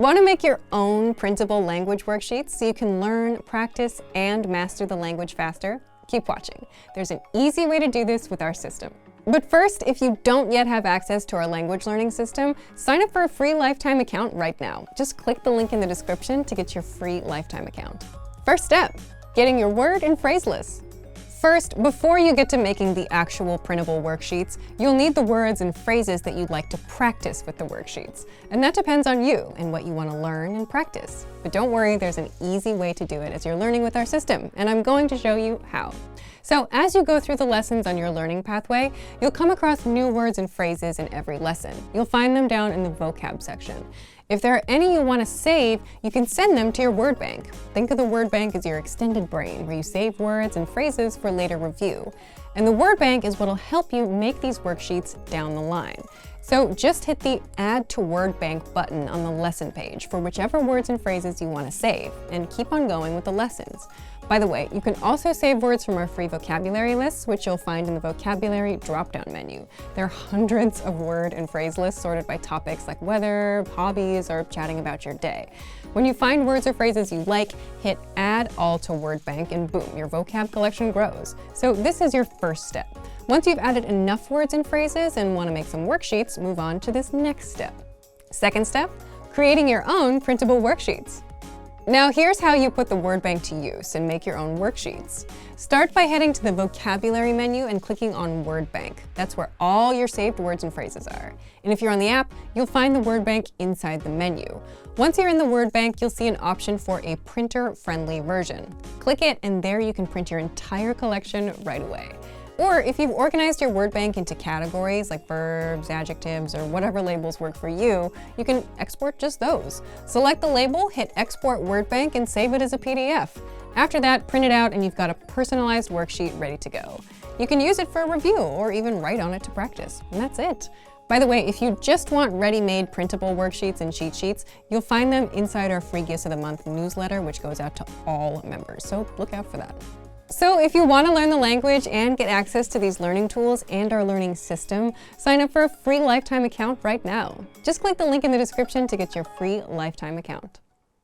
Want to make your own printable language worksheets so you can learn, practice, and master the language faster? Keep watching. There's an easy way to do this with our system. But first, if you don't yet have access to our language learning system, sign up for a free lifetime account right now. Just click the link in the description to get your free lifetime account. First step, getting your word and phrase lists. First, before you get to making the actual printable worksheets, you'll need the words and phrases that you'd like to practice with the worksheets. And that depends on you and what you want to learn and practice. But don't worry, there's an easy way to do it as you're learning with our system, and I'm going to show you how. So as you go through the lessons on your learning pathway, you'll come across new words and phrases in every lesson. You'll find them down in the vocab section. If there are any you want to save, you can send them to your word bank. Think of the word bank as your extended brain, where you save words and phrases for later review. And the word bank is what will help you make these worksheets down the line. So just hit the Add to Word Bank button on the lesson page for whichever words and phrases you want to save, and keep on going with the lessons. By the way, you can also save words from our free vocabulary lists, which you'll find in the vocabulary drop-down menu. There are hundreds of word and phrase lists sorted by topics like weather, hobbies, or chatting about your day. When you find words or phrases you like, hit Add All to Word Bank, and boom, your vocab collection grows. So this is your first step. Once you've added enough words and phrases and want to make some worksheets, move on to this next step. Second step, creating your own printable worksheets. Now here's how you put the word bank to use and make your own worksheets. Start by heading to the vocabulary menu and clicking on word bank. That's where all your saved words and phrases are. And if you're on the app, you'll find the word bank inside the menu. Once you're in the word bank, you'll see an option for a printer-friendly version. Click it, and there you can print your entire collection right away. Or if you've organized your word bank into categories like verbs, adjectives, or whatever labels work for you, you can export just those. Select the label, hit Export Word Bank, and save it as a PDF. After that, print it out and you've got a personalized worksheet ready to go. You can use it for a review or even write on it to practice, and that's it. By the way, if you just want ready-made printable worksheets and cheat sheets, you'll find them inside our free Gifts of the Month newsletter, which goes out to all members, so look out for that. So if you want to learn the language and get access to these learning tools and our learning system, sign up for a free lifetime account right now. Just click the link in the description to get your free lifetime account.